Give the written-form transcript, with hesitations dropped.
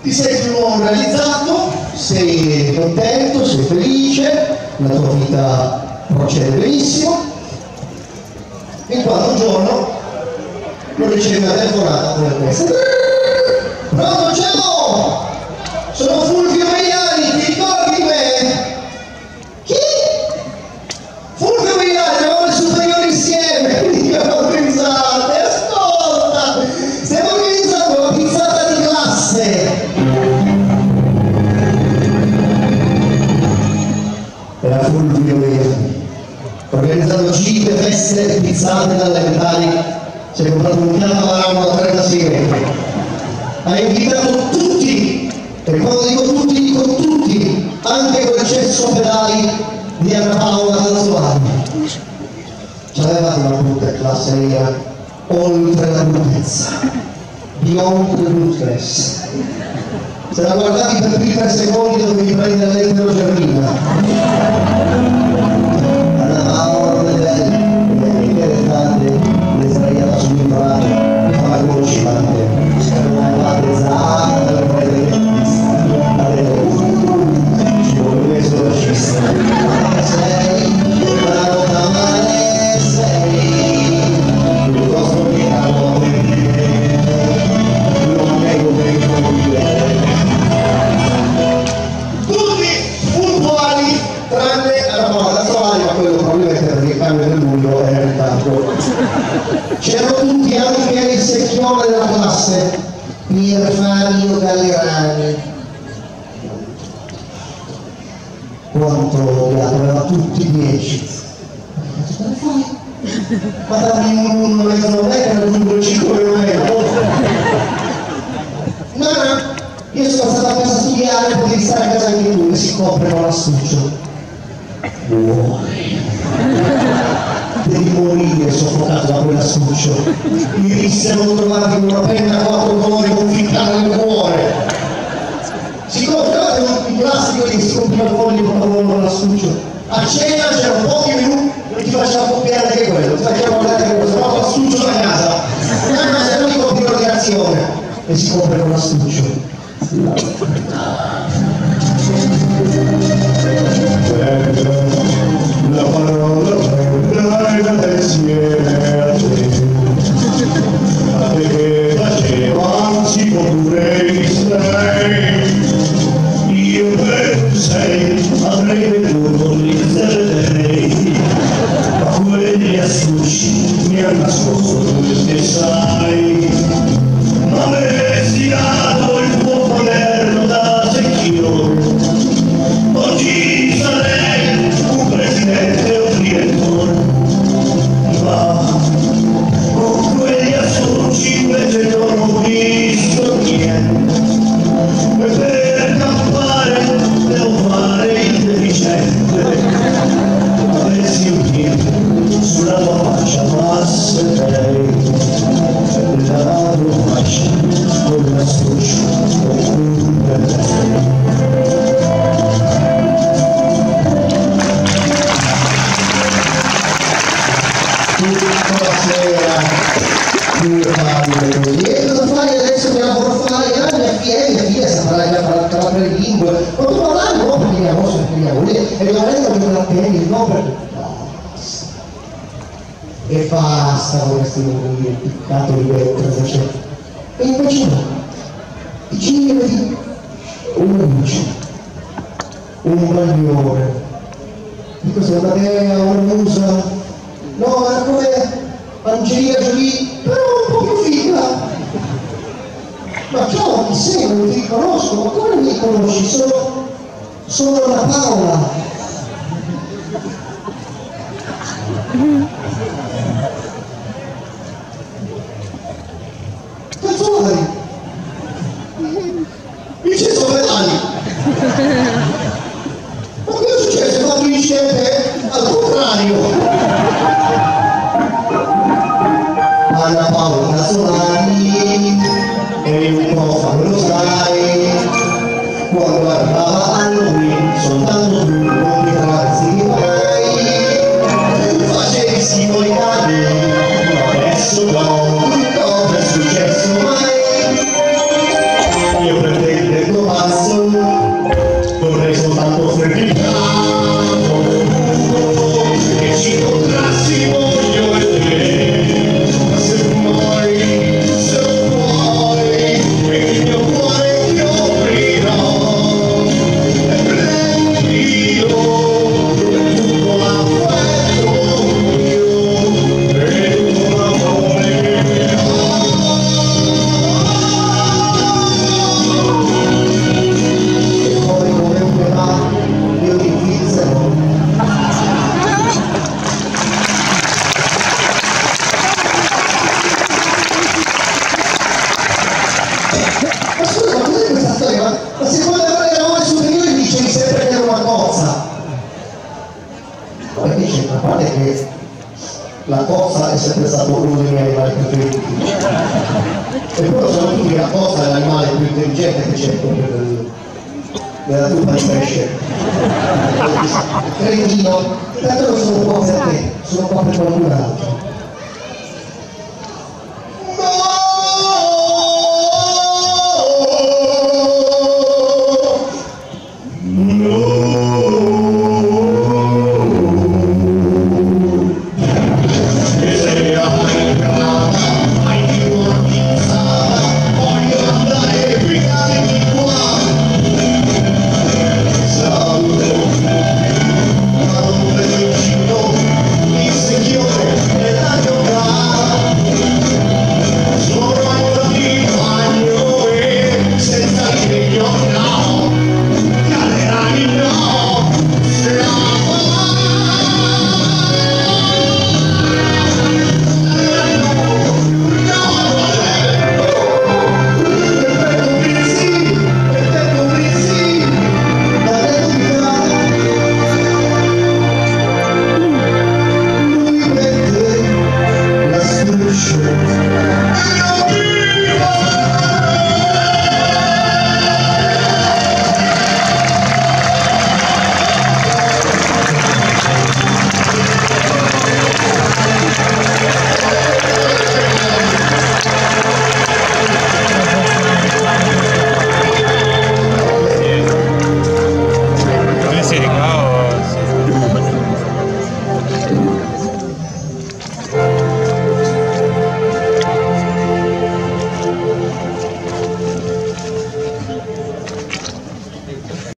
ti senti un uomo realizzato, sei contento, sei felice, la tua vita procede benissimo, e quando un giorno non ricevi una telefonata come questa. Pronto, ciao! Sono Fulvio Maiani, ti ricordi di me? Chi? Fulvio Maiani, eravamo alle superiori insieme, quindi organizzate, ascolta! Stiamo organizzando una pizzata di classe! Era Fulvio Maiani, organizzando gite, feste e pizzate da elementari, si è comprato un piano Marano da 36 metri. Ha invitato tutti, e quando dico tutti, anche quel cesso pedali di Anna Paola Calzolani. C'avevate una brutta classe nera, oltre la bruttezza, beyond the bruttness. Se la guardavi per più 3 secondi dovevi prendere l'eterogermina. Anna Paola non è bella, le amiche restate, le sdraiava sull'imbrano, fa la conoscimante. C'erano tutti anche il secchione della classe, Pierfranio Gallerani. Quanto odiato, aveva tutti 10. Cosa fai? Ma dammi un mezzo novembre, raggiungo il 5 novembre. No, io sono stato a casa a studiare, potevi stare a casa anche tu, e si copre con l'astuccio. Muori. Devi morire soffocato da quell'astuccio. Mi dissero di trovarti una penna a 4 colori conficcata nel cuore. Si comprava un classico che si compriva il foglio con l'astuccio. A cena c'erano pochi menù e ti faceva copiare anche quello, ti faceva guardare anche questo, no, l'astuccio da casa. Ma se non ti compri l'ordinazione e si compra con l'astuccio. La parola prendrai insieme a te che faceva anzi pure sei. Io per sei avrei veduto l'interlei, ma quelli astucci mi hanno nascosto tu che sai. Ma avresti dato il tuo moderno da secchio, oggi sarei un presidente o un direttore. Ma con quegli astucci invece non ho visto niente, e per campare devo fare il deficiente. Avessi un dito sulla tua faccia passerei, la tua faccia con l'astuccio occulterei. E cosa fai adesso che lavoro fai? Ah, mia figlia saprà già parlare le lingue. Ma tu parlare no, perché mia voce è figlia vuol dire, e la lingua che me la tieni, no perché basta. E basta con questi nomi, il piccato di vetro, e invece no, i cigni un luce, un bagliore, di cos'è una dea, una musa, no, era come Angelina Jolie, però un po' più figa. Ma ciao, chi sei? Non ti riconosco, ma come mi conosci? Sono la Paola. Cazzo vai? Il cesso pedali. Ma cosa è successo? Quando insieme al contrario. Anna Paola Calzolani e un po' lo sai, quando arrivava Halloween soltanto tu la cozza è sempre stato uno dei miei animali preferiti. E poi sono tutti che la cozza è l'animale più intelligente che c'è nella truppa di pesce. Cretino, tanto non sono qua per te, sono qua per qualcun altro.